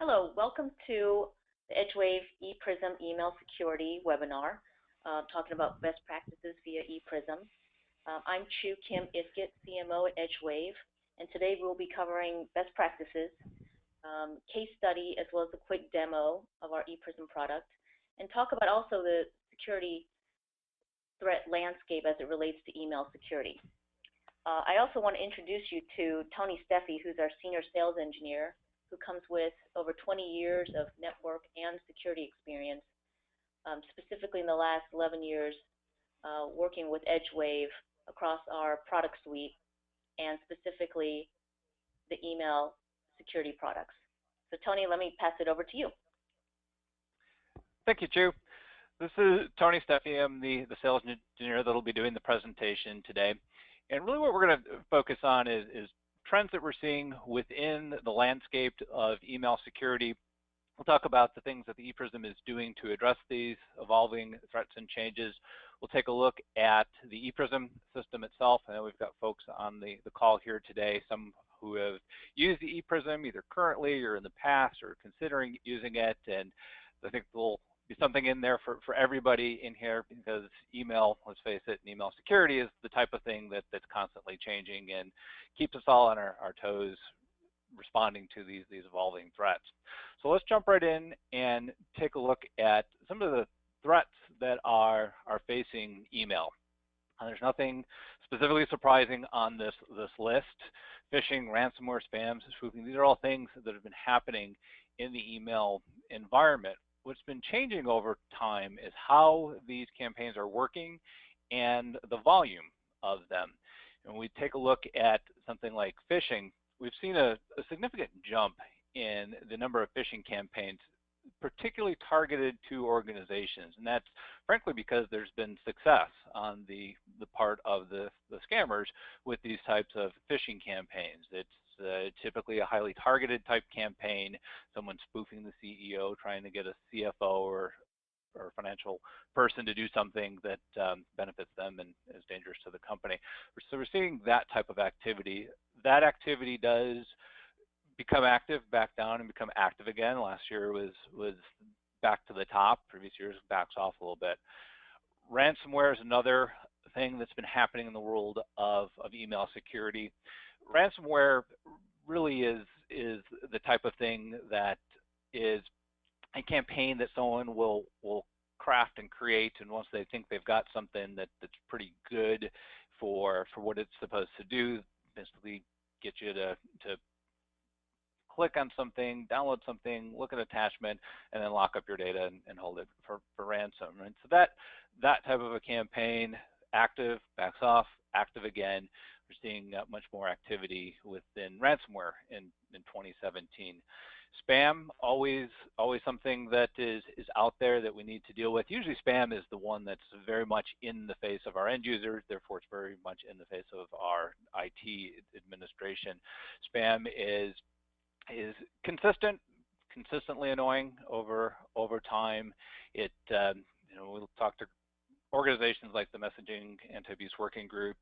Hello, welcome to the EdgeWave ePrism email security webinar, talking about best practices via ePrism. I'm Chu Kim Iskett, CMO at EdgeWave, and today we'll be covering best practices, case study, as well as a quick demo of our ePrism product, and talk about also the security threat landscape as it relates to email security. I also want to introduce you to Tony Steffi, who's our Senior Sales Engineer, who comes with over 20 years of network and security experience, specifically in the last 11 years working with EdgeWave across our product suite and specifically the email security products. So Tony, let me pass it over to you. Thank you, Chu. This is Tony Steffi. I'm the sales engineer that will be doing the presentation today. And really what we're going to focus on is trends that we're seeing within the landscape of email security. We'll talk about the things that the ePrism is doing to address these evolving threats and changes. We'll take a look at the ePrism system itself. I know we've got folks on the call here today, some who have used the ePrism either currently or in the past or considering using it, and I think there'll be something in there for everybody in here, because email, let's face it, email security is the type of thing that's constantly changing and keeps us all on our toes responding to these evolving threats. So let's jump right in and take a look at some of the threats that are facing email. There's nothing specifically surprising on this list. Phishing, ransomware, spam, spoofing, these are all things that have been happening in the email environment. What's been changing over time is how these campaigns are working and the volume of them. And when we take a look at something like phishing, we've seen a significant jump in the number of phishing campaigns, particularly targeted to organizations. And that's frankly because there's been success on the part of the scammers with these types of phishing campaigns. It's typically a highly targeted type campaign, someone spoofing the CEO, trying to get a CFO or financial person to do something that benefits them and is dangerous to the company. So we're seeing that type of activity. That activity does become active, back down, and become active again. Last year was back to the top. Previous years backs off a little bit. Ransomware is another thing that's been happening in the world of email security. Ransomware really is the type of thing that is a campaign that someone will craft and create, and once they think they've got something that's pretty good for what it's supposed to do, basically get you to click on something, download something, look at an attachment, and then lock up your data and hold it for ransom. Right? So that type of a campaign, active, backs off, active again. We're seeing much more activity within ransomware in 2017. Spam, always something that is out there that we need to deal with. Usually spam is the one that's very much in the face of our end users, therefore it's very much in the face of our IT administration. Spam is consistently annoying over time. We'll talk to organizations like the Messaging Anti-Abuse Working Group.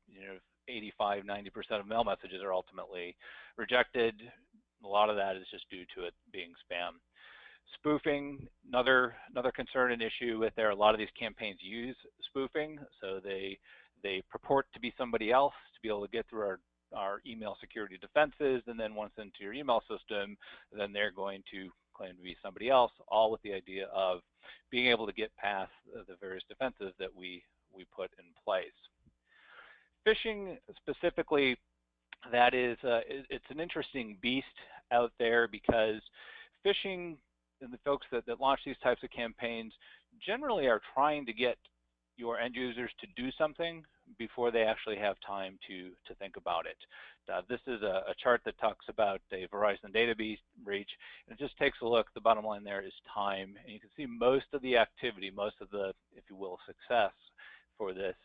85–90% of mail messages are ultimately rejected. A lot of that is just due to it being spam. Spoofing, another concern and issue with there. A lot of these campaigns use spoofing, so they purport to be somebody else to be able to get through our email security defenses, and then once into your email system, then they're going to claim to be somebody else, all with the idea of being able to get past the various defenses that we put in place. Phishing specifically, that is, it's an interesting beast out there, because phishing and the folks that launch these types of campaigns generally are trying to get your end users to do something before they actually have time to think about it. This is a chart that talks about a Verizon data breach, and it just takes a look. The bottom line there is time, and you can see most of the activity, most of the, if you will, success for this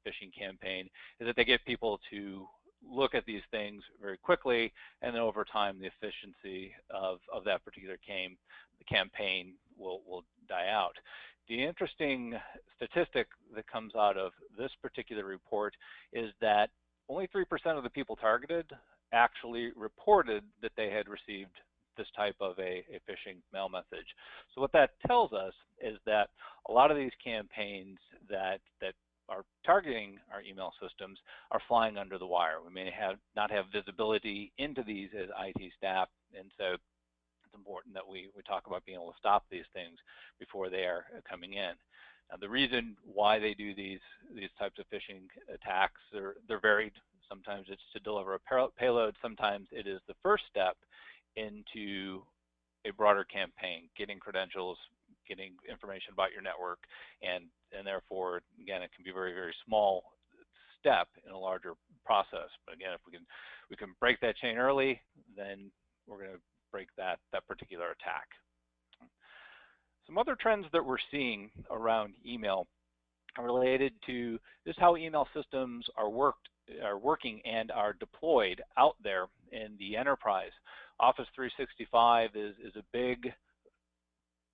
phishing campaign is that they get people to look at these things very quickly, and then over time the efficiency of that particular campaign will die out. The interesting statistic that comes out of this particular report is that only 3% of the people targeted actually reported that they had received this type of a phishing mail message. So what that tells us is that a lot of these campaigns that are targeting our email systems are flying under the wire. We may not have visibility into these as IT staff, and so it's important that we talk about being able to stop these things before they are coming in. Now, the reason why they do these types of phishing attacks, they're varied. Sometimes it's to deliver a payload. Sometimes it is the first step into a broader campaign, getting credentials, getting information about your network, and therefore, again, it can be a very, very small step in a larger process. But again, if we can break that chain early, then we're going to break that particular attack. Some other trends that we're seeing around email are related to just how email systems are working and are deployed out there in the enterprise. Office 365 is a big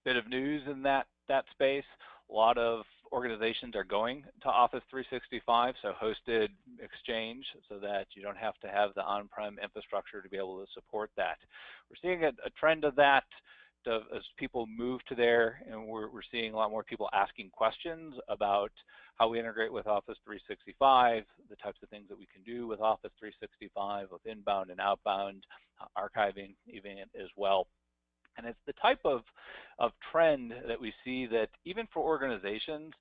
bit of news in that space. A lot of organizations are going to Office 365, so hosted Exchange, so that you don't have to have the on-prem infrastructure to be able to support that. We're seeing a trend of that as people move to there, and we're seeing a lot more people asking questions about how we integrate with Office 365, the types of things that we can do with Office 365, with inbound and outbound, archiving even as well. And it's the type of trend that we see that even for organizations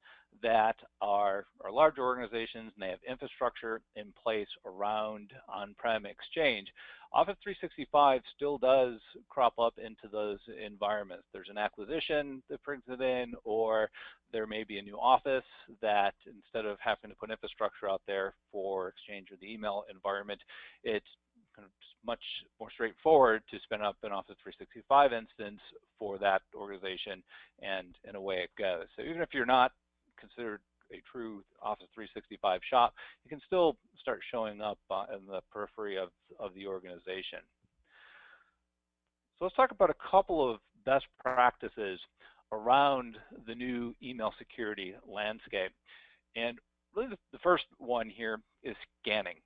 that are larger organizations and they have infrastructure in place around on-prem Exchange, Office 365 still does crop up into those environments. There's an acquisition that brings it in, or there may be a new office that instead of having to put infrastructure out there for Exchange or the email environment, it's kind of much more straightforward to spin up an Office 365 instance for that organization, and away it goes. So even if you're not considered a true Office 365 shop, you can still start showing up in the periphery of the organization. So let's talk about a couple of best practices around the new email security landscape. And really the first one here is scanning.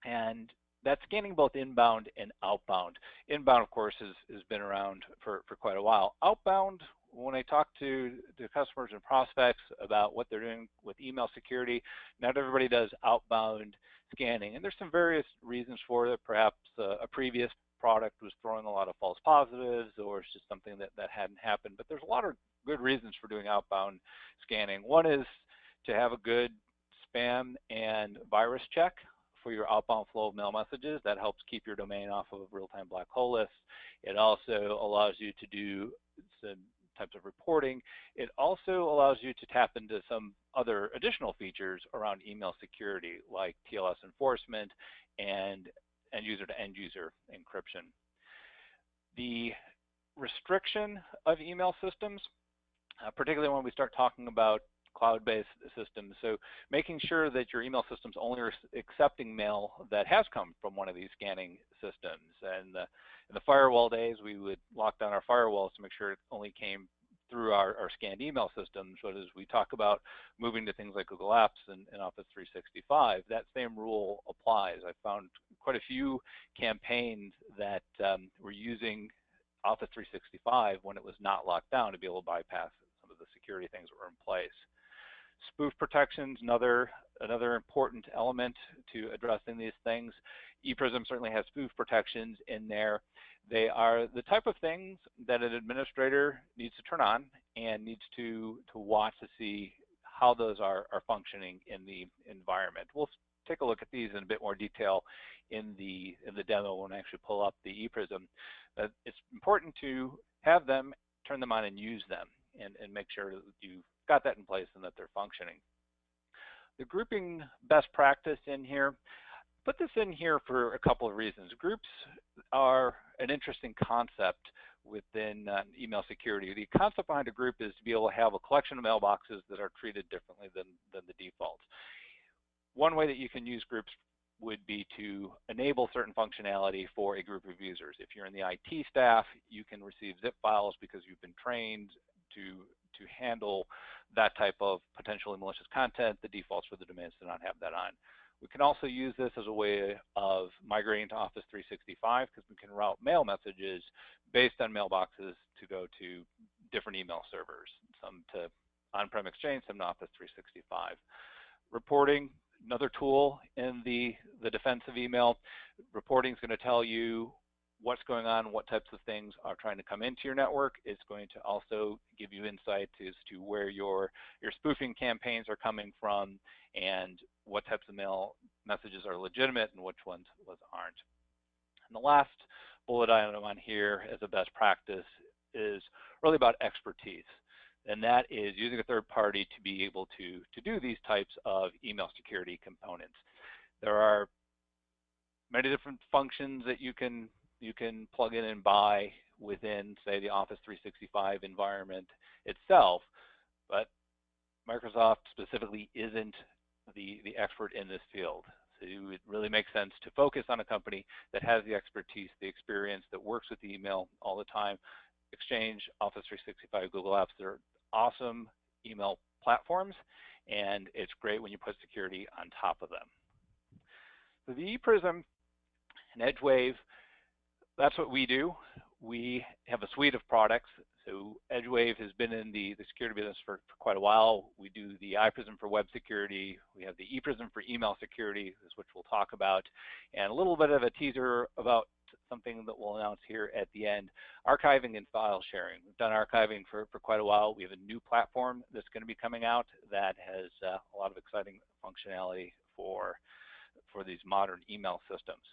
And that's scanning both inbound and outbound. Inbound, of course, has been around for quite a while. Outbound, when I talk to customers and prospects about what they're doing with email security, not everybody does outbound scanning. And there's some various reasons for it. Perhaps a previous product was throwing a lot of false positives, or it's just something that hadn't happened. But there's a lot of good reasons for doing outbound scanning. One is to have a good spam and virus check for your outbound flow of mail messages. That helps keep your domain off of real-time black hole lists. It also allows you to do some types of reporting. It also allows you to tap into some other additional features around email security, like TLS enforcement and end-user to end-user encryption. The restriction of email systems, particularly when we start talking about cloud-based systems. So making sure that your email system's only accepting mail that has come from one of these scanning systems. And in the firewall days, we would lock down our firewalls to make sure it only came through our scanned email systems. But as we talk about moving to things like Google Apps and Office 365, that same rule applies. I found quite a few campaigns that were using Office 365 when it was not locked down to be able to bypass some of the security things that were in place. Spoof protection is another important element to addressing these things. ePrism certainly has spoof protections in there. They are the type of things that an administrator needs to turn on and needs to watch to see how those are functioning in the environment. We'll take a look at these in a bit more detail in the demo when I actually pull up the ePrism. It's important to have them, turn them on and use them, and make sure that you've got that in place and that they're functioning. The grouping best practice in here, put this in here for a couple of reasons. Groups are an interesting concept within email security. The concept behind a group is to be able to have a collection of mailboxes that are treated differently than the defaults. One way that you can use groups would be to enable certain functionality for a group of users. If you're in the IT staff, you can receive zip files because you've been trained to handle that type of potentially malicious content. The defaults for the domains do not have that on. We can also use this as a way of migrating to Office 365 because we can route mail messages based on mailboxes to go to different email servers, some to on-prem Exchange, some to Office 365. Reporting, another tool in the defense of email. Reporting is going to tell you what's going on, what types of things are trying to come into your network. It's going to also give you insight as to where your spoofing campaigns are coming from and what types of mail messages are legitimate and which ones aren't. And the last bullet item on here as a best practice is really about expertise. And that is using a third party to be able to do these types of email security components. There are many different functions that you can plug in and buy within, say, the Office 365 environment itself, but Microsoft specifically isn't the expert in this field. So it really makes sense to focus on a company that has the expertise, the experience, that works with email all the time. Exchange, Office 365, Google Apps, they're awesome email platforms, and it's great when you put security on top of them. So the ePrism and EdgeWave, that's what we do. We have a suite of products. So EdgeWave has been in the security business for quite a while. We do the ePrism for web security. We have the ePrism for email security, which we'll talk about, and a little bit of a teaser about something that we'll announce here at the end, archiving and file sharing. We've done archiving for quite a while. We have a new platform that's going to be coming out that has a lot of exciting functionality for these modern email systems.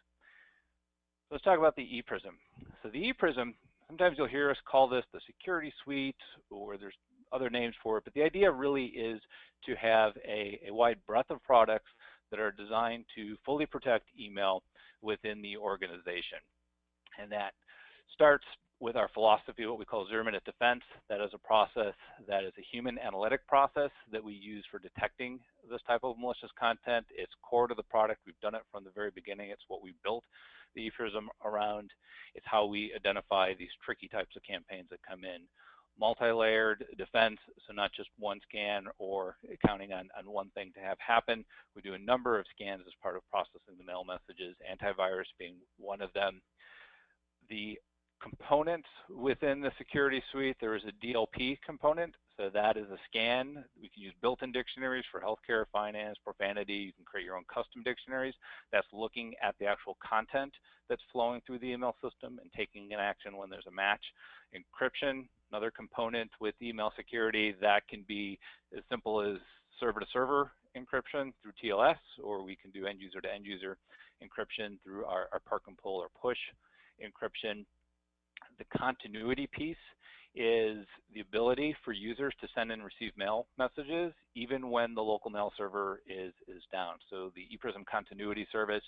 Let's talk about the ePrism. So the ePrism, sometimes you'll hear us call this the security suite, or there's other names for it, but the idea really is to have a wide breadth of products that are designed to fully protect email within the organization. And that starts with our philosophy, what we call zero-minute defense. That is a process that is a human analytic process that we use for detecting this type of malicious content. It's core to the product. We've done it from the very beginning. It's what we built the ePrism around. It's how we identify these tricky types of campaigns that come in. Multi-layered defense, so not just one scan or counting on one thing to have happen. We do a number of scans as part of processing the mail messages, antivirus being one of them. The components within the security suite, there is a DLP component, so that is a scan. We can use built-in dictionaries for healthcare, finance, profanity. You can create your own custom dictionaries. That's looking at the actual content that's flowing through the email system and taking an action when there's a match. Encryption, another component with email security, that can be as simple as server-to-server encryption through TLS, or we can do end-user to end-user encryption through our park and pull or push encryption. The continuity piece is the ability for users to send and receive mail messages even when the local mail server is down. So the ePrism continuity service,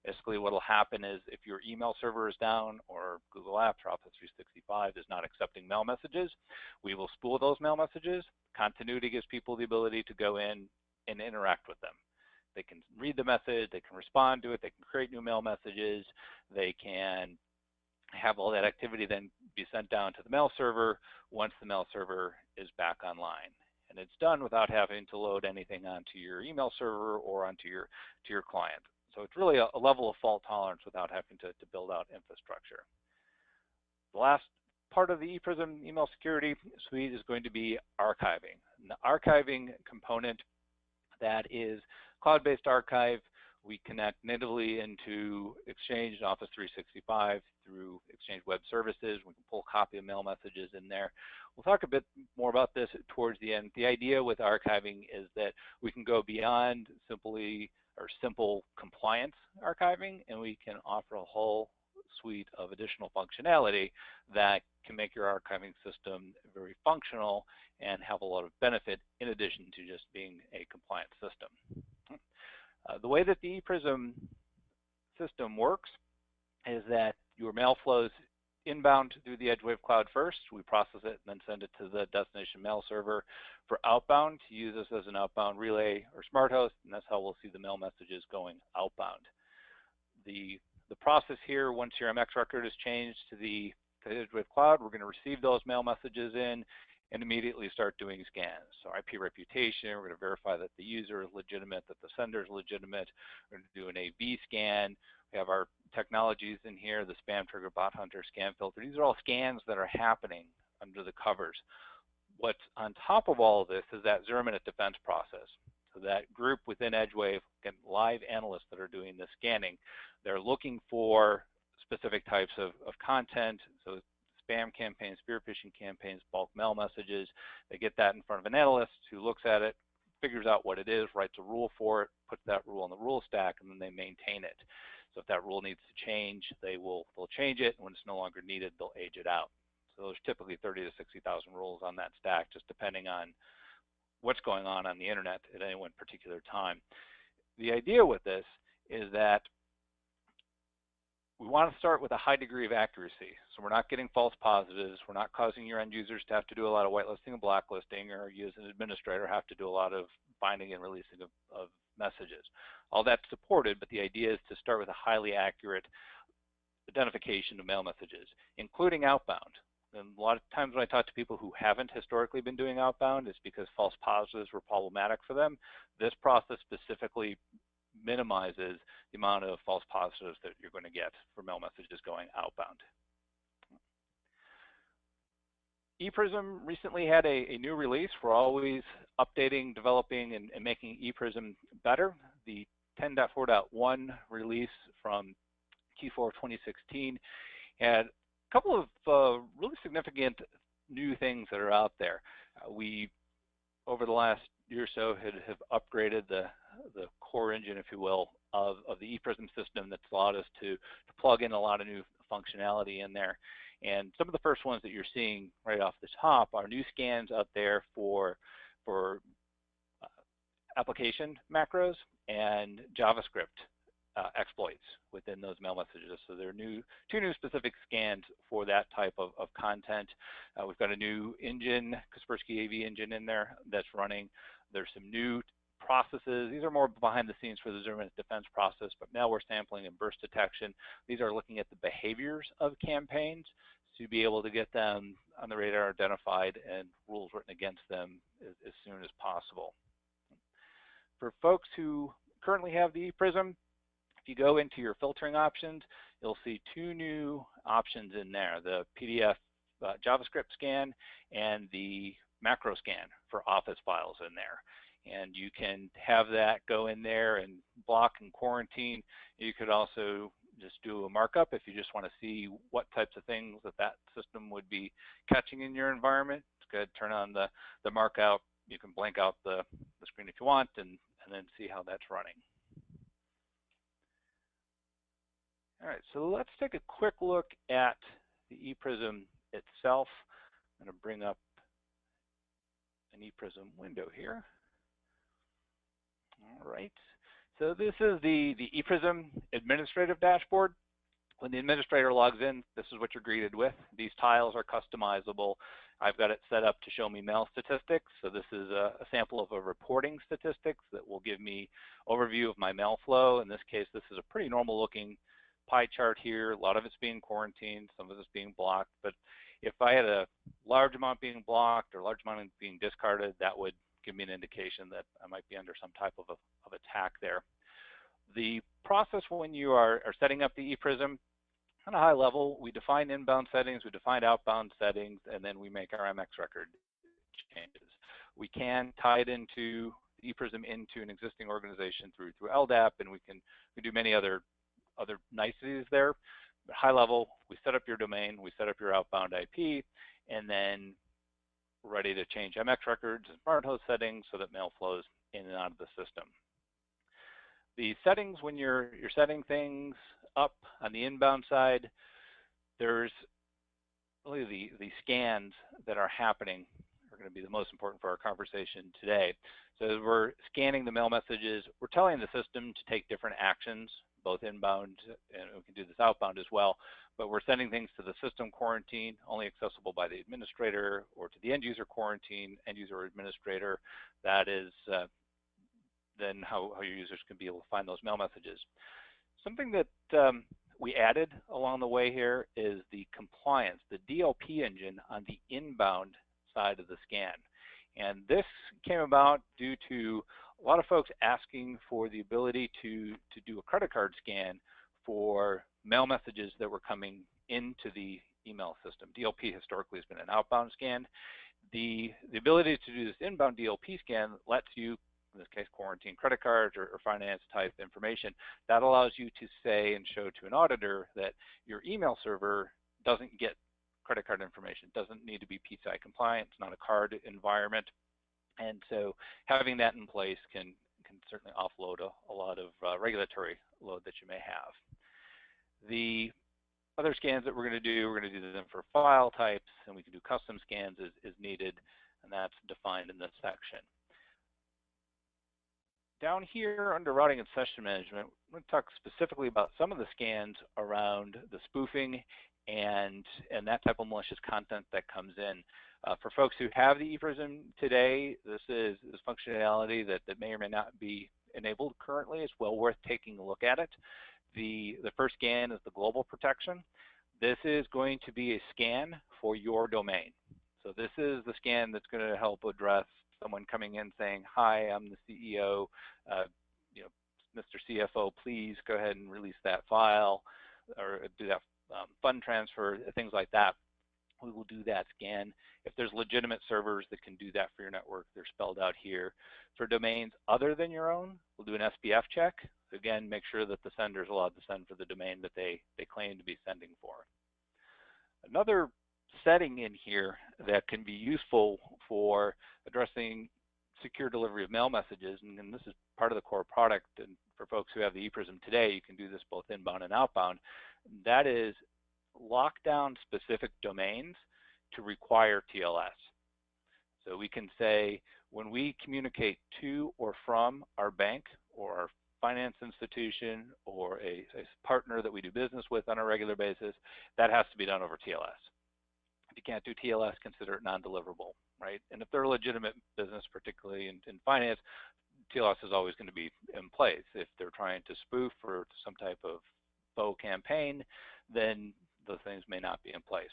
basically what will happen is if your email server is down or Google Apps or Office 365 is not accepting mail messages, we will spool those mail messages. Continuity gives people the ability to go in and interact with them. They can read the message, they can respond to it, they can create new mail messages, they can have all that activity then be sent down to the mail server once the mail server is back online. And it's done without having to load anything onto your email server or onto your client. So it's really a level of fault tolerance without having to build out infrastructure. The last part of the ePrism email security suite is going to be archiving. And the archiving component, that is cloud-based archive. We connect natively into Exchange and Office 365 through Exchange Web Services. We can pull a copy of mail messages in there. We'll talk a bit more about this towards the end. The idea with archiving is that we can go beyond simple compliance archiving, and we can offer a whole suite of additional functionality that can make your archiving system very functional and have a lot of benefit in addition to just being a compliant system. The way that the ePrism system works is that your mail flows inbound through the EdgeWave cloud first. We process it and then send it to the destination mail server for outbound. To use this as an outbound relay or smart host, and that's how we'll see the mail messages going outbound. The process here, once your MX record is changed to the EdgeWave cloud, we're going to receive those mail messages in and immediately start doing scans. So IP reputation, we're going to verify that the user is legitimate, that the sender is legitimate. We're going to do an A/B scan. We have our technologies in here, the spam trigger, bot hunter, scan filter. These are all scans that are happening under the covers. What's on top of all of this is that 0-minute defense process. So that group within EdgeWave, live analysts that are doing the scanning, they're looking for specific types of content, so spam campaigns, spear phishing campaigns, bulk mail messages. They get that in front of an analyst who looks at it, figures out what it is, writes a rule for it, puts that rule on the rule stack, and then they maintain it. So if that rule needs to change, they'll change it, and when it's no longer needed, they'll age it out. So there's typically 30 to 60,000 rules on that stack, just depending on what's going on the internet at any one particular time. The idea with this is that we want to start with a high degree of accuracy. So we're not getting false positives. We're not causing your end users to have to do a lot of whitelisting and blacklisting, or you as an administrator have to do a lot of binding and releasing of messages. All that's supported, but the idea is to start with a highly accurate identification of mail messages, including outbound. And a lot of times when I talk to people who haven't historically been doing outbound, it's because false positives were problematic for them. This process specifically minimizes the amount of false positives that you're going to get for mail messages going outbound. ePrism recently had a new release. We're always updating, developing, and making ePrism better. The 10.4.1 release from Q4 of 2016 had a couple of really significant new things that are out there. We, over the last year or so, have upgraded the core engine, if you will, of the ePrism system that's allowed us to plug in a lot of new functionality in there. And some of the first ones that you're seeing right off the top are new scans out there for application macros and JavaScript exploits within those mail messages. So there are two new specific scans for that type of content. We've got a new engine, Kaspersky AV engine in there that's running. There's some new processes. These are more behind the scenes for the 0-minute defense process, but now we're sampling and burst detection. These are looking at the behaviors of campaigns to be able to get them on the radar identified and rules written against them as soon as possible. For folks who currently have the ePrism, if you go into your filtering options, you'll see two new options in there, the PDF JavaScript scan and the macro scan for Office files in there. And you can have that go in there and block and quarantine. You could also just do a markup if you just want to see what types of things that system would be catching in your environment. It's good. Turn on the markup. You can blank out the screen if you want and then see how that's running. All right, so let's take a quick look at the ePrism itself. I'm going to bring up an ePrism window here. All right, so this is the ePrism administrative dashboard. When the administrator logs in, this is what you're greeted with. These tiles are customizable. I've got it set up to show me mail statistics. So this is a sample of a reporting statistics that will give me overview of my mail flow. In this case, this is a pretty normal looking pie chart here. A lot of it's being quarantined, some of it's being blocked. But if I had a large amount being blocked or a large amount being discarded, that would give me an indication that I might be under some type of attack there. The process when you are setting up the ePrism, on a high level, we define inbound settings, we define outbound settings, and then we make our MX record changes. We can tie it into ePrism into an existing organization through LDAP, and we do many other niceties there. But high level, we set up your domain, we set up your outbound IP, and then we're ready to change MX records and smart host settings so that mail flows in and out of the system. The settings, when you're setting things up on the inbound side, there's really the scans that are happening are going to be the most important for our conversation today. So as we're scanning the mail messages, we're telling the system to take different actions, both inbound, and we can do this outbound as well, but we're sending things to the system quarantine, only accessible by the administrator, or to the end user quarantine, end user or administrator. That is then how your users can be able to find those mail messages. Something that we added along the way here is the compliance, the DLP engine on the inbound side of the scan. And this came about due to a lot of folks asking for the ability to do a credit card scan for mail messages that were coming into the email system. DLP historically has been an outbound scan. The ability to do this inbound DLP scan lets you, in this case, quarantine credit cards or finance type information. That allows you to say and show to an auditor that your email server doesn't get credit card information, doesn't need to be PCI compliant, it's not a card environment. And so having that in place can certainly offload a lot of regulatory load that you may have. The other scans that we're going to do them for file types, and we can do custom scans as needed, and that's defined in this section. Down here under routing and session management, we're going to talk specifically about some of the scans around the spoofing and that type of malicious content that comes in. For folks who have the ePrism today, this is functionality that may or may not be enabled currently. It's well worth taking a look at it. The first scan is the global protection. This is going to be a scan for your domain. So this is the scan that's going to help address someone coming in saying, "Hi, I'm the CEO. You know, Mr. CFO, please go ahead and release that file or do that fund transfer," things like that. We will do that scan. If there's legitimate servers that can do that for your network, they're spelled out here. For domains other than your own, we'll do an SPF check. Again, make sure that the sender is allowed to send for the domain that they claim to be sending for. Another setting in here that can be useful for addressing secure delivery of mail messages, and this is part of the core product, and for folks who have the ePrism today, you can do this both inbound and outbound, that is lock down specific domains to require TLS. So we can say when we communicate to or from our bank or our finance institution or a partner that we do business with on a regular basis, that has to be done over TLS. If you can't do TLS, consider it non-deliverable, right? And if they're a legitimate business, particularly in finance, TLS is always going to be in place. If they're trying to spoof for some type of faux campaign, then those things may not be in place.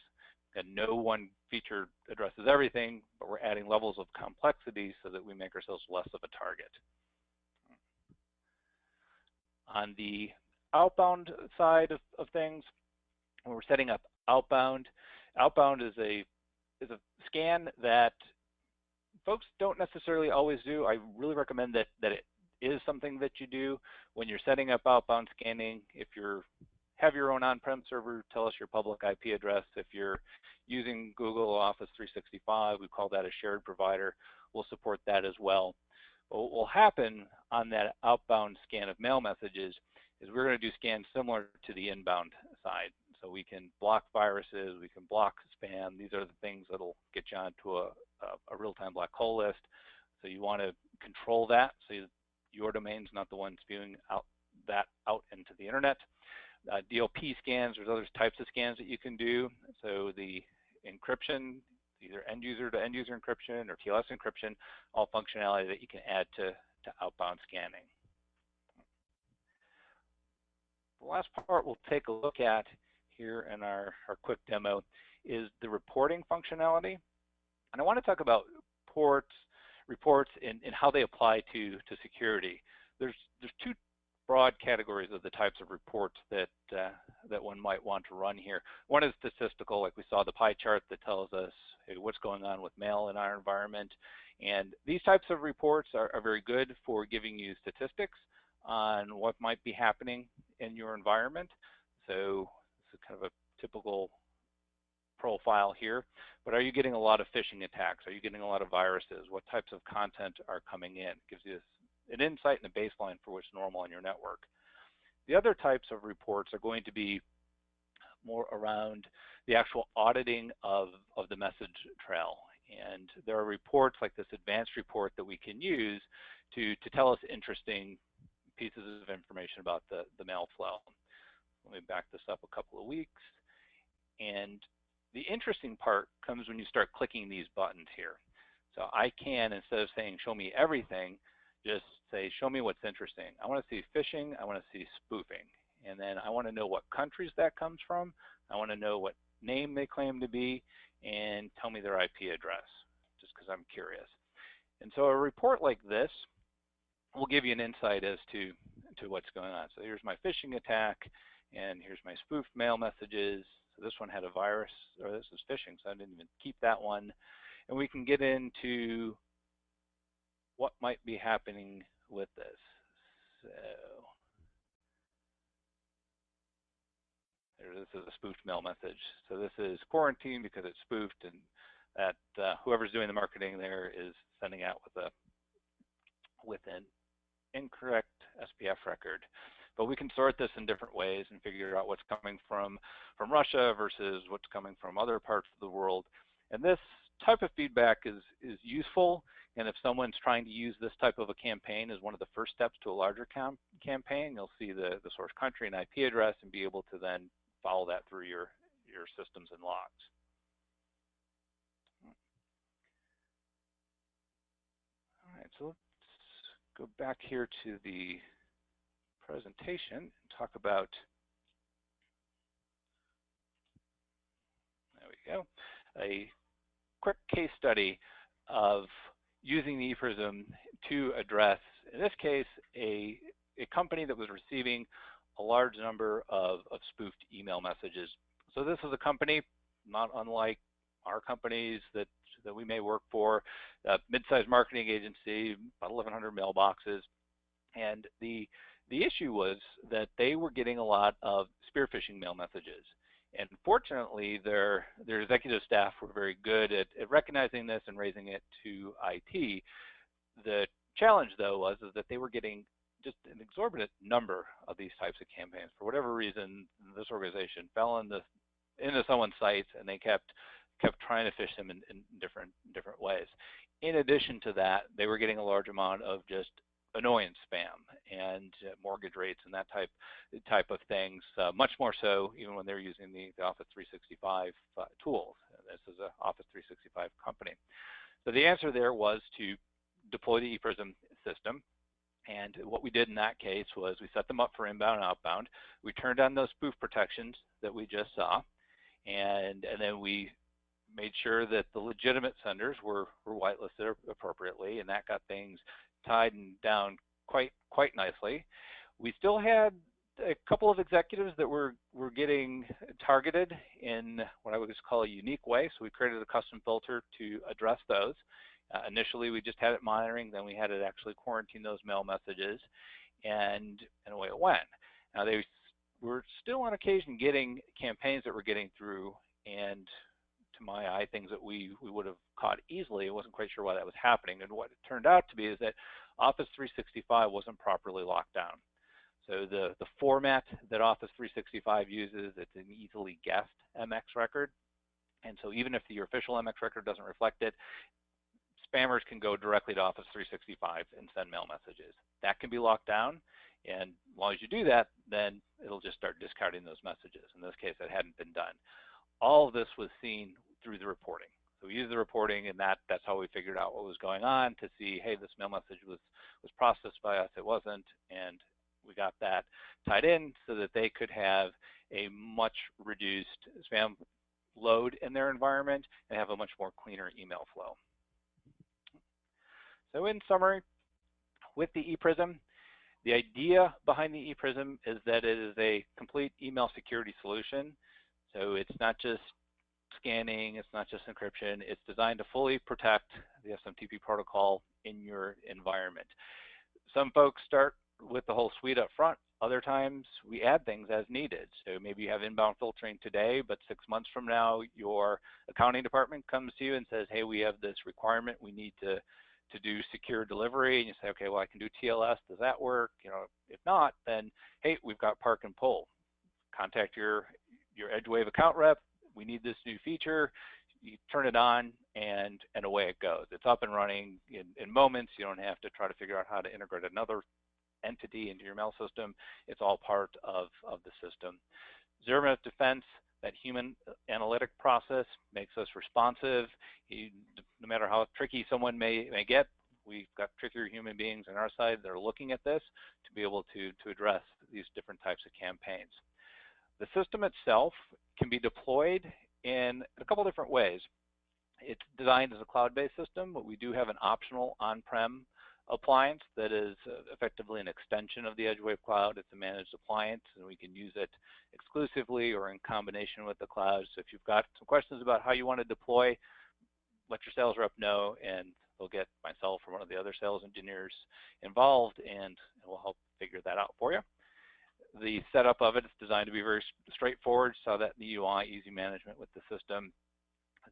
And no one feature addresses everything, but we're adding levels of complexity so that we make ourselves less of a target. On the outbound side of things, when we're setting up outbound is a scan that folks don't necessarily always do. I really recommend that it is something that you do when you're setting up outbound scanning. If you have your own on-prem server, tell us your public IP address. If you're using Google Office 365, we call that a shared provider. We'll support that as well. What will happen on that outbound scan of mail messages is we're going to do scans similar to the inbound side. So we can block viruses, we can block spam. These are the things that'll get you onto a real-time black hole list. So you want to control that so your domain's not the one spewing out into the internet. DLP scans, there's other types of scans that you can do. So the encryption, either end-user to end-user encryption or TLS encryption, all functionality that you can add to outbound scanning. The last part we'll take a look at here in our quick demo is the reporting functionality. And I want to talk about reports and how they apply to security. There's two broad categories of the types of reports that one might want to run here. One is statistical, like we saw the pie chart that tells us, hey, what's going on with mail in our environment. And these types of reports are very good for giving you statistics on what might be happening in your environment. So this is kind of a typical profile here. But are you getting a lot of phishing attacks? Are you getting a lot of viruses? What types of content are coming in? It gives you an insight and a baseline for what's normal on your network. The other types of reports are going to be more around the actual auditing of the message trail. And there are reports like this advanced report that we can use to tell us interesting pieces of information about the mail flow. Let me back this up a couple of weeks. And the interesting part comes when you start clicking these buttons here. So I can, instead of saying show me everything, just say show me what's interesting. I want to see phishing, I want to see spoofing. And then I want to know what countries that comes from. I want to know what name they claim to be and tell me their IP address. because I'm curious. And so a report like this will give you an insight as to what's going on. So here's my phishing attack, and here's my spoofed mail messages. So this one had a virus, or this was phishing, so I didn't even keep that one. And we can get into what might be happening with this. So this is a spoofed mail message. So this is quarantine because it's spoofed, and that whoever's doing the marketing there is sending out with an incorrect SPF record. But we can sort this in different ways and figure out what's coming from Russia versus what's coming from other parts of the world. And this type of feedback is useful. And if someone's trying to use this type of a campaign as one of the first steps to a larger campaign, you'll see the source country and IP address and be able to then follow that through your systems and logs. All right, so let's go back here to the presentation and talk about, there we go, a quick case study of using the ePrism to address, in this case, a company that was receiving a large number of spoofed email messages. So this is a company not unlike our companies that we may work for, a mid-sized marketing agency, about 1,100 mailboxes, and the issue was that they were getting a lot of spear phishing mail messages. And fortunately, their executive staff were very good at recognizing this and raising it to IT. The challenge, though, was that they were getting just an exorbitant number of these types of campaigns. For whatever reason, this organization fell into someone's sites, and they kept trying to phish them in different ways. In addition to that, they were getting a large amount of just annoyance spam and mortgage rates and that type of things, much more so even when they're using the Office 365 tools. This is an Office 365 company. So the answer there was to deploy the ePrism system. And what we did in that case was we set them up for inbound and outbound. We turned on those spoof protections that we just saw, and then we made sure that the legitimate senders were whitelisted appropriately, and that got things tied down quite nicely. We still had a couple of executives that were getting targeted in what I would just call a unique way, so we created a custom filter to address those. Initially, we just had it monitoring, then we had it actually quarantine those mail messages, and away it went. Now, they were still on occasion getting campaigns that were getting through, and to my eye, things that we would have caught easily. I wasn't quite sure why that was happening, and what it turned out to be is that Office 365 wasn't properly locked down. So the format that Office 365 uses, it's an easily guessed MX record, and so even if your official MX record doesn't reflect it, spammers can go directly to Office 365 and send mail messages. That can be locked down, and as long as you do that, then it'll just start discarding those messages. In this case, that hadn't been done. All of this was seen through the reporting. So we used the reporting, and that's how we figured out what was going on, to see, hey, this mail message was processed by us, it wasn't, and we got that tied in so that they could have a much reduced spam load in their environment and have a much more cleaner email flow. So in summary, with the ePrism, the idea behind the ePrism is that it is a complete email security solution. So it's not just scanning, it's not just encryption, it's designed to fully protect the SMTP protocol in your environment. Some folks start with the whole suite up front. Other times we add things as needed. So maybe you have inbound filtering today, but 6 months from now, your accounting department comes to you and says, hey, we have this requirement, we need to do secure delivery, and you say, okay, well, I can do TLS, does that work? You know, if not, then, hey, we've got park and pull. Contact your EdgeWave account rep, we need this new feature, you turn it on, and away it goes. It's up and running in moments. You don't have to try to figure out how to integrate another entity into your mail system. It's all part of the system. Zero minute defense, that human analytic process makes us responsive. No matter how tricky someone may get, we've got trickier human beings on our side that are looking at this to be able to address these different types of campaigns. The system itself can be deployed in a couple different ways. It's designed as a cloud-based system, but we do have an optional on-prem appliance that is effectively an extension of the EdgeWave cloud. It's a managed appliance, and we can use it exclusively or in combination with the cloud. So if you've got some questions about how you want to deploy, let your sales rep know, and they'll get myself or one of the other sales engineers involved, and we'll help figure that out for you. The setup of it is designed to be very straightforward, so that the UI, easy management with the system.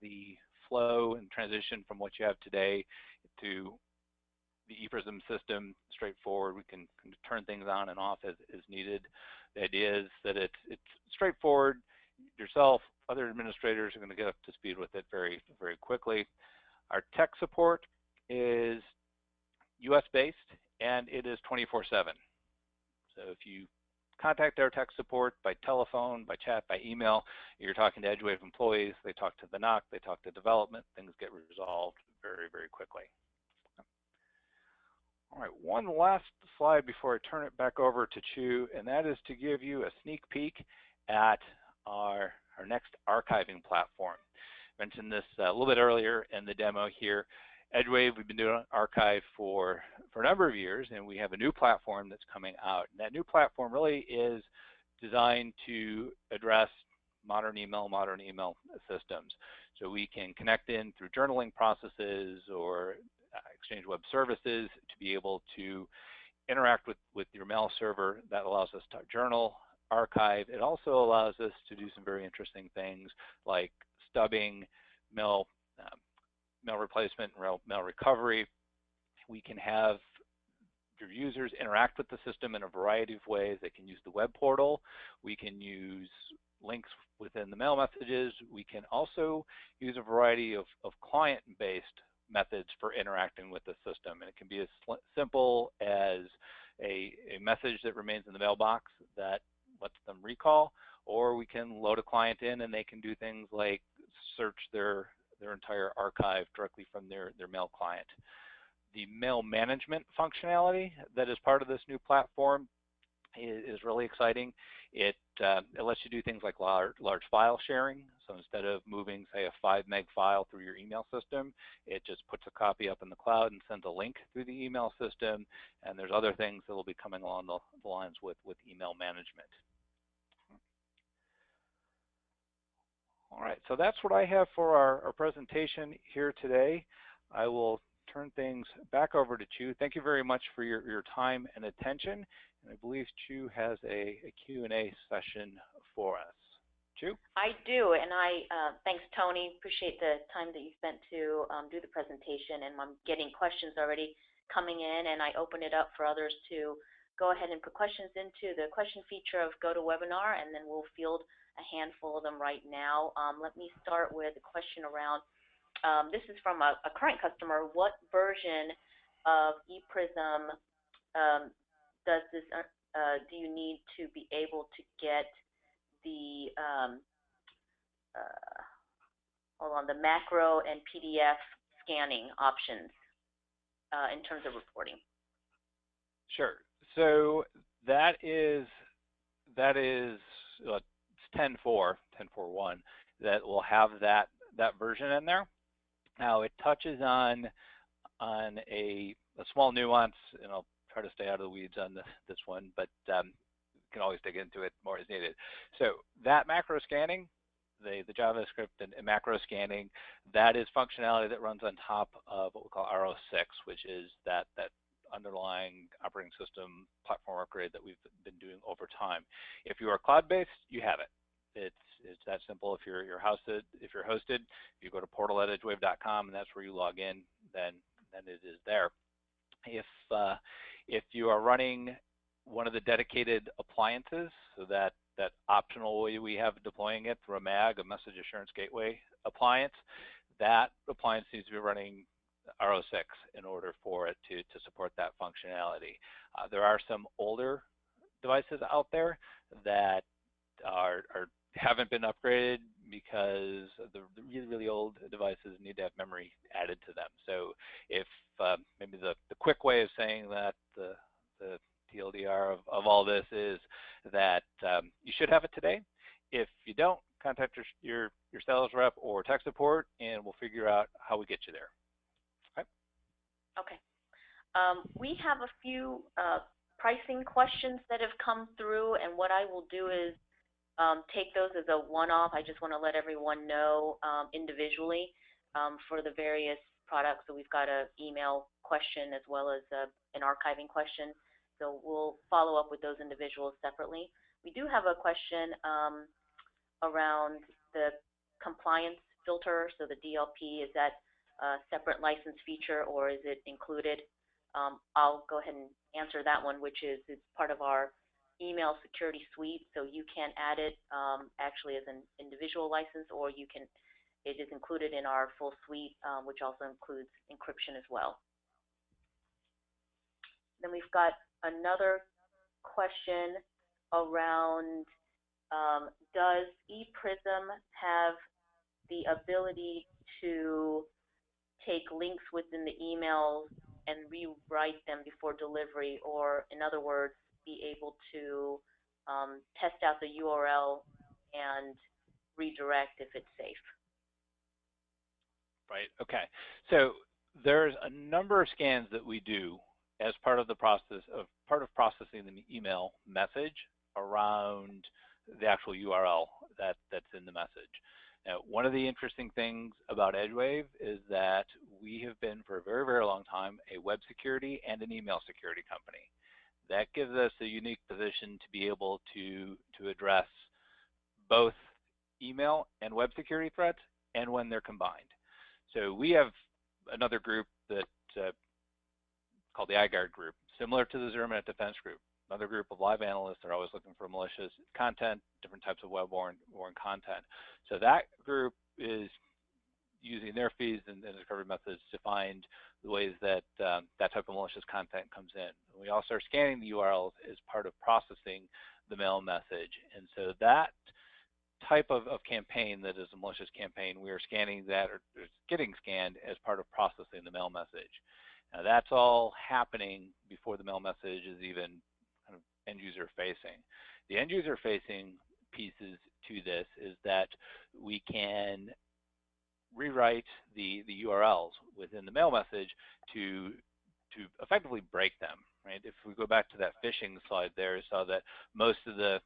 The flow and transition from what you have today to the ePrism system, straightforward. We can turn things on and off as needed. The idea is that it's straightforward. Yourself, other administrators are going to get up to speed with it very, very quickly. Our tech support is US based, and it is 24/7. So if you contact our tech support by telephone, by chat, by email, you're talking to EdgeWave employees, they talk to the NOC, they talk to development, things get resolved very, very quickly. All right, one last slide before I turn it back over to Chu, and that is to give you a sneak peek at our next archiving platform. I mentioned this a little bit earlier in the demo here. EdgeWave, we've been doing archive for a number of years, and we have a new platform that's coming out. And that new platform really is designed to address modern email systems. So we can connect in through journaling processes or Exchange Web Services to be able to interact with your mail server. That allows us to journal, archive. It also allows us to do some very interesting things like stubbing, mail replacement, mail recovery. We can have your users interact with the system in a variety of ways. They can use the web portal. We can use links within the mail messages. We can also use a variety of client-based methods for interacting with the system. And it can be as simple as a message that remains in the mailbox that lets them recall, or we can load a client in and they can do things like search their entire archive directly from their mail client. The mail management functionality that is part of this new platform is really exciting. It lets you do things like large file sharing. So instead of moving, say, a 5 meg file through your email system, it just puts a copy up in the cloud and sends a link through the email system. And there's other things that will be coming along the lines with email management. All right, so that's what I have for our presentation here today. I will turn things back over to Chu. Thank you very much for your time and attention. And I believe Chu has a Q&A session for us. Chu? I do, and thanks, Tony. Appreciate the time that you spent to do the presentation, and I'm getting questions already coming in, and I open it up for others to go ahead and put questions into the question feature of GoToWebinar, and then we'll field a handful of them right now. Let me start with a question around, this is from a current customer. What version of ePrism do you need to be able to get the the macro and PDF scanning options in terms of reporting? Sure. So that is 10.4.1 that will have that version in there. Now it touches on a small nuance, and I'll try to stay out of the weeds on this one, but can always dig into it more as needed. So that macro scanning, the JavaScript and macro scanning, that is functionality that runs on top of what we call RO6, which is that underlying operating system platform upgrade that we've been doing over time. If you are cloud-based, you have it. It's that simple. If you're hosted, if you go to portal@edgewave.com and that's where you log in, then it is there. If you are running one of the dedicated appliances, so that optional way we have deploying it through a MAG, a Message Assurance Gateway appliance, that appliance needs to be running RO6 in order for it to support that functionality. There are some older devices out there that haven't been upgraded because the really old devices need to have memory added to them. So if maybe the quick way of saying that, the TLDR of all this is that you should have it today. If you don't, contact your sales rep or tech support, and we'll figure out how we get you there. Okay. Okay. We have a few pricing questions that have come through, and what I will do is take those as a one-off. I just want to let everyone know individually for the various products. So we've got an email question as well as an archiving question. So we'll follow up with those individuals separately. We do have a question around the compliance filter. So the DLP, is that a separate license feature or is it included? I'll go ahead and answer that one, which is it's part of our email security suite, so you can add it actually as an individual license, or it is included in our full suite, which also includes encryption as well. Then we've got another question around does ePrism have the ability to take links within the emails and rewrite them before delivery, or in other words, be able to test out the URL and redirect if it's safe? Right, okay. So there's a number of scans that we do as part of the process of processing the email message around the actual URL that's in the message. Now, one of the interesting things about EdgeWave is that we have been for a very, very long time a web security and an email security company. That gives us a unique position to be able to address both email and web security threats and when they're combined. So we have another group that called the iGuard group, similar to the Zero Minute Defense group. Another group of live analysts that are always looking for malicious content, different types of web-borne content. So that group is using their feeds and discovery methods to find the ways that that type of malicious content comes in. We also are scanning the URLs as part of processing the mail message. And so that type of campaign that is a malicious campaign, we are scanning that, or it's getting scanned as part of processing the mail message. Now that's all happening before the mail message is even kind of end user facing. The end user facing pieces to this is that we can rewrite the URLs within the mail message to effectively break them, right? If we go back to that phishing slide there, you saw that most of the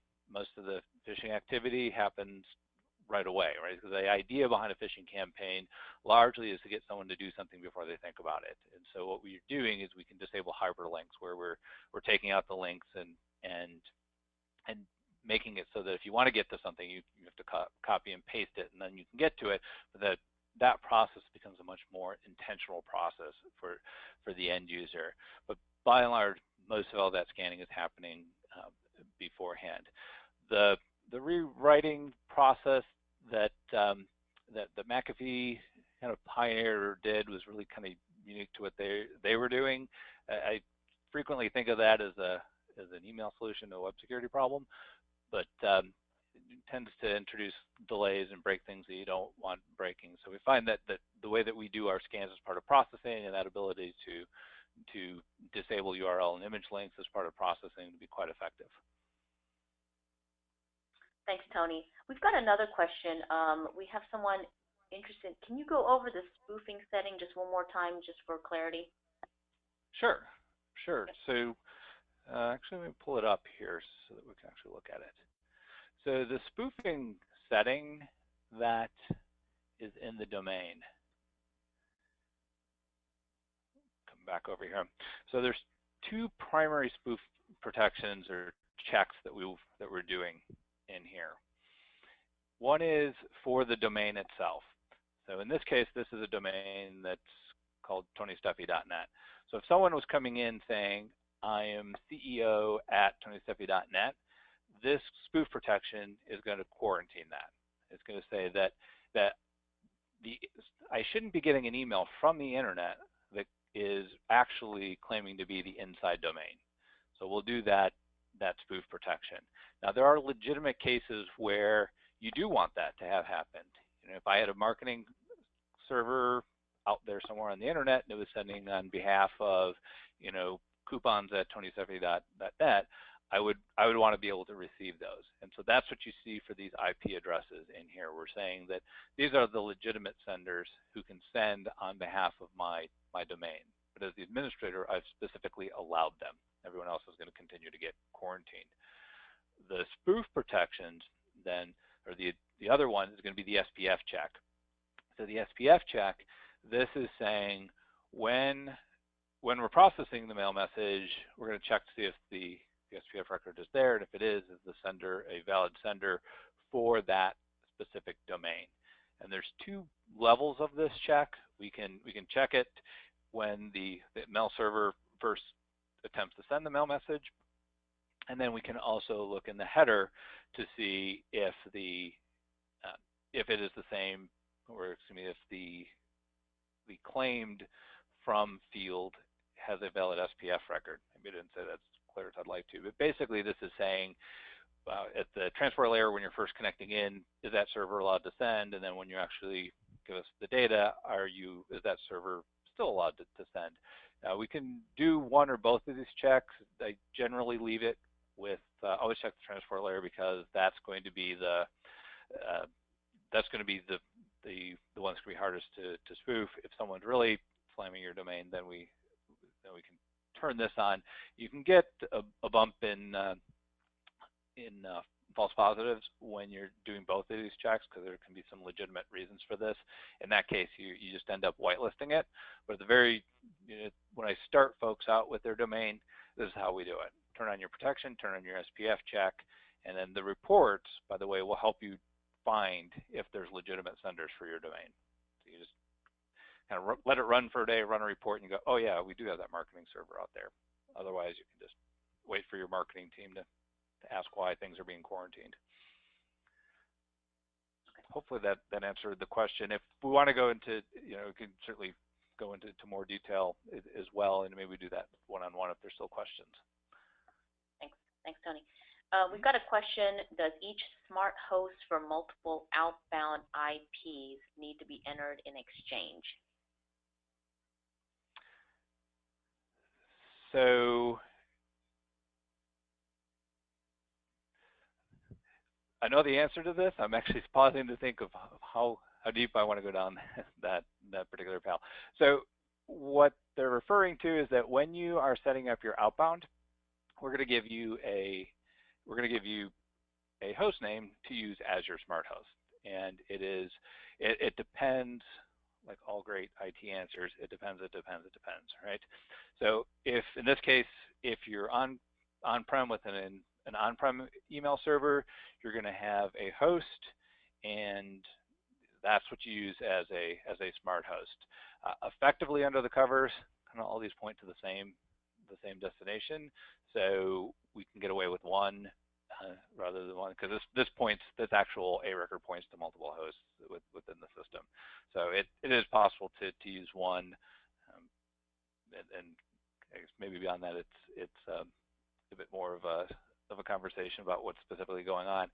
phishing activity happens right away, right? Because the idea behind a phishing campaign largely is to get someone to do something before they think about it. And so what we're doing is we can disable hyperlinks, where we're taking out the links and making it so that if you want to get to something, you have to copy and paste it, and then you can get to it. But that process becomes a much more intentional process for the end user. But by and large, most of all that scanning is happening beforehand. The rewriting process that McAfee kind of pioneered or did was really kind of unique to what they were doing. I frequently think of that as an email solution to a web security problem, but it tends to introduce delays and break things that you don't want breaking. So we find that the way that we do our scans as part of processing, and that ability to disable URL and image links as part of processing, to be quite effective. Thanks, Tony. We've got another question. We have someone interested. Can you go over the spoofing setting just one more time, just for clarity? Sure. So actually, let me pull it up here so that we can actually look at it. So the spoofing setting that is in the domain. Come back over here. So there's two primary spoof protections or checks that we're doing in here. One is for the domain itself. So in this case, this is a domain that's called TonySteffi.net. So if someone was coming in saying, I am CEO at TonySteffi.net, this spoof protection is going to quarantine that. It's going to say that I shouldn't be getting an email from the internet that is actually claiming to be the inside domain. So we'll do that spoof protection. Now there are legitimate cases where you do want that to have happened. You know, if I had a marketing server out there somewhere on the internet and it was sending on behalf of, you know, coupons at TonySteffi.net, I would want to be able to receive those. And so that's what you see for these IP addresses in here. We're saying that these are the legitimate senders who can send on behalf of my domain. But as the administrator, I've specifically allowed them. Everyone else is going to continue to get quarantined. The spoof protections then, or the other one is going to be the SPF check. So the SPF check, this is saying when we're processing the mail message, we're going to check to see if the SPF record is there, and if it is the sender a valid sender for that specific domain. And there's two levels of this check. We can check it when the mail server first attempts to send the mail message, and then we can also look in the header to see if if it is the same, or excuse me, if the claimed from field has a valid SPF record. Maybe I didn't say that as clear as I'd like to, but basically this is saying at the transport layer, when you're first connecting in, is that server allowed to send? And then when you actually give us the data, is that server still allowed to send? We can do one or both of these checks. I generally leave it with always check the transport layer, because that's going to be the one that's going to be hardest to spoof. If someone's really slamming your domain, then we can turn this on. You can get a bump in false positives when you're doing both of these checks, because there can be some legitimate reasons for this. In that case, you just end up whitelisting it. But at the when I start folks out with their domain, this is how we do it. Turn on your protection, turn on your SPF check, and then the reports, by the way, will help you find if there's legitimate senders for your domain. So you just kind of let it run for a day, run a report, and you go, oh yeah, we do have that marketing server out there. Otherwise, you can just wait for your marketing team to ask why things are being quarantined. Hopefully that answered the question. If we want to go into, we can certainly go into more detail as well, and maybe do that one-on-one if there's still questions. Thanks, Tony. We've got a question: does each smart host for multiple outbound IPs need to be entered in Exchange? So I know the answer to this. I'm actually pausing to think of how deep I want to go down that particular path. So what they're referring to is that when you are setting up your outbound, we're going to give you a host name to use as your smart host. And it depends, like all great IT answers, it depends, right? So if, in this case, if you're on-prem with an on-prem email server, you're going to have a host, and that's what you use as a smart host. Effectively, under the covers, kind of all these point to the same destination. So we can get away with one rather than one, because this actual A record points to multiple hosts within the system. So it is possible to use one, and I guess maybe beyond that, it's a bit more of a conversation about what's specifically going on.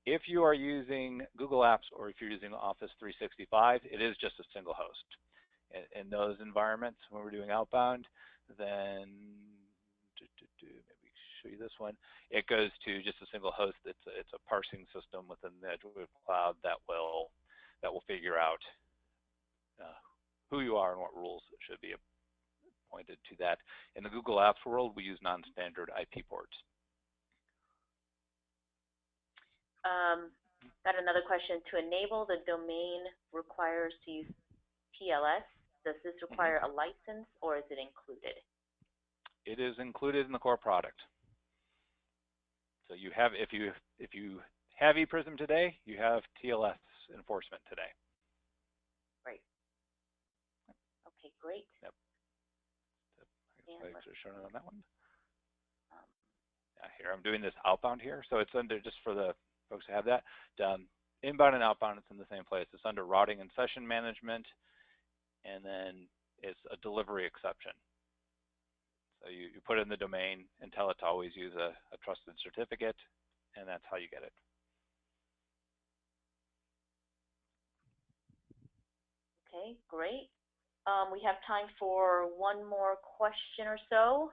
If you are using Google Apps, or if you're using Office 365, it is just a single host. In those environments, when we're doing outbound, then maybe show you this one. It goes to just a single host. It's a parsing system within the EdgeWave cloud that will figure out who you are and what rules should be pointed to that. In the Google Apps world, we use non-standard IP ports. Got another question. To enable the domain requires to use TLS. Does this require a license, or is it included? It is included in the core product. So you have, if you have ePrism today, you have TLS Enforcement today. Right. Okay, great. Yep. Thanks for showing on that one. Here, I'm doing this outbound here, so it's under, just for the folks who have that. Inbound and outbound, it's in the same place. It's under routing and session management, and then it's a delivery exception. So you put in the domain and tell it to always use a trusted certificate, and that's how you get it. Okay, great. We have time for one more question or so.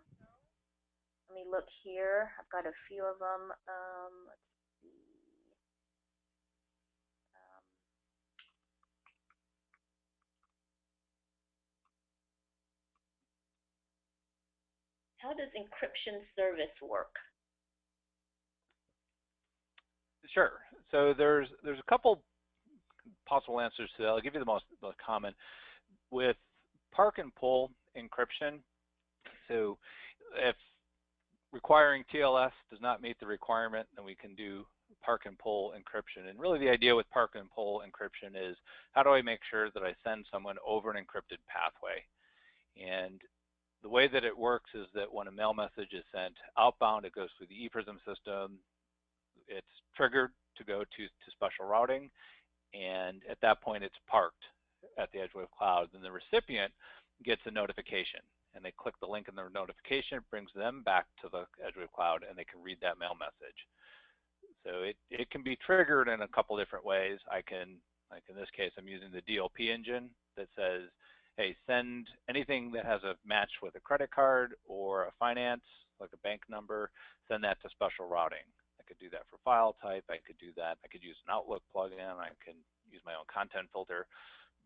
Let me look here. I've got a few of them. Let's see. How does encryption service work? Sure. So there's a couple possible answers to that. I'll give you the most common. With park and pull encryption, so if requiring TLS does not meet the requirement, then we can do park and pull encryption. And really the idea with park and pull encryption is, how do I make sure that I send someone over an encrypted pathway? And the way that it works is that when a mail message is sent outbound, it goes through the ePrism system. It's triggered to go to special routing, and at that point it's parked at the EdgeWave cloud. Then the recipient gets a notification, and they click the link in the notification. It brings them back to the EdgeWave cloud, and they can read that mail message. So it can be triggered in a couple different ways. I can, like in this case, I'm using the DLP engine that says, hey, send anything that has a match with a credit card or a finance, like a bank number, send that to special routing. I could do that for file type. I could do that. I could use an Outlook plugin. I can use my own content filter.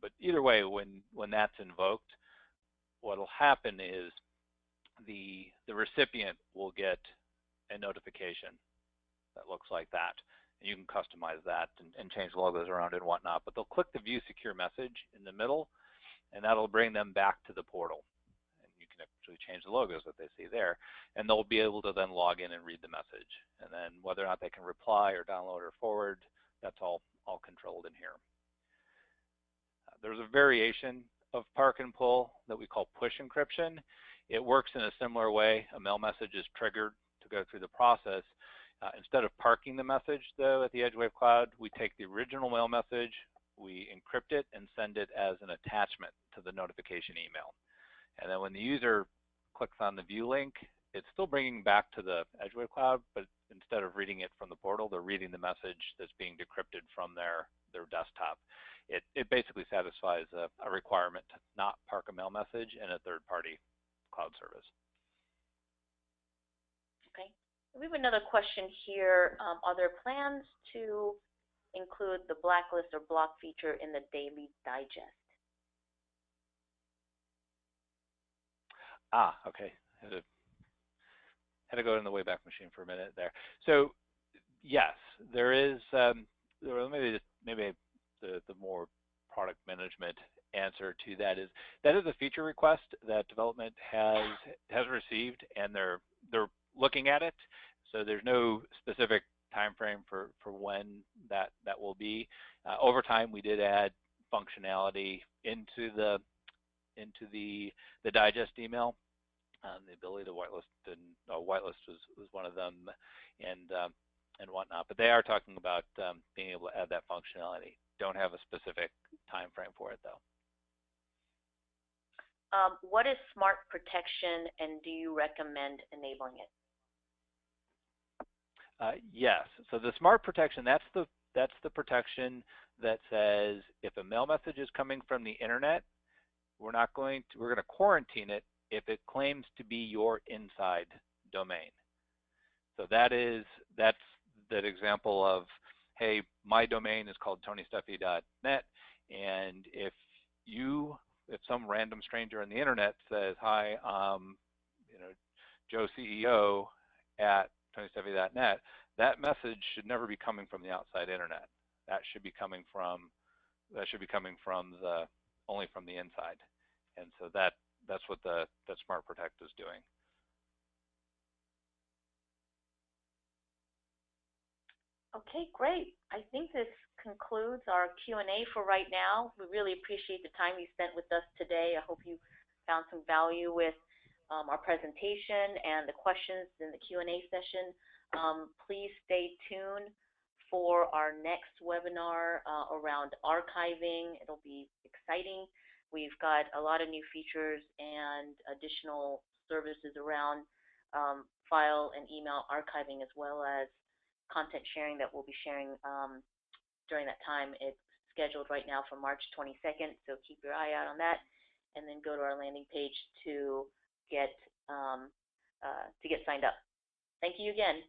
But either way, when that's invoked, what will happen is the recipient will get a notification that looks like that. And you can customize that and change logos around and whatnot. But they'll click the View Secure Message in the middle, and that'll bring them back to the portal. And you can actually change the logos that they see there. And they'll be able to then log in and read the message. And then whether or not they can reply or download or forward, that's all controlled in here. There's a variation of park and pull that we call push encryption. It works in a similar way. A mail message is triggered to go through the process. Instead of parking the message, though, at the EdgeWave cloud, we take the original mail message, we encrypt it, and send it as an attachment to the notification email. And then when the user clicks on the view link, it's still bringing back to the EdgeWave cloud, but instead of reading it from the portal, they're reading the message that's being decrypted from their desktop. It basically satisfies a requirement to not park a mail message in a third-party cloud service. Okay. We have another question here. Are there plans to include the blacklist or block feature in the daily digest? Okay. Had to go in the Wayback Machine for a minute there. So yes, there is. Maybe the more product management answer to that is a feature request that development has received, and they're looking at it. So there's no specific time frame for when that will be. Over time, we did add functionality into the digest email. The ability to whitelist, and whitelist was one of them, and whatnot. But they are talking about being able to add that functionality. Don't have a specific time frame for it, though. What is smart protection, and do you recommend enabling it? Yes. So the smart protection, that's the protection that says if a mail message is coming from the internet, we're going to quarantine it if it claims to be your inside domain. So that's that example of, hey, my domain is called tonysteffi.net, and if some random stranger on the internet says, hi, Joe CEO at tonysteffi.net, that message should never be coming from the outside internet. That should be coming from only from the inside. And so that's what that Smart Protect is doing. Okay, great. I think this concludes our Q&A for right now. We really appreciate the time you spent with us today. I hope you found some value with our presentation and the questions in the Q&A session. Please stay tuned for our next webinar around archiving. It'll be exciting. We've got a lot of new features and additional services around file and email archiving, as well as content sharing that we'll be sharing during that time. It's scheduled right now for March 22nd, so keep your eye out on that, and then go to our landing page to get to get signed up. Thank you again.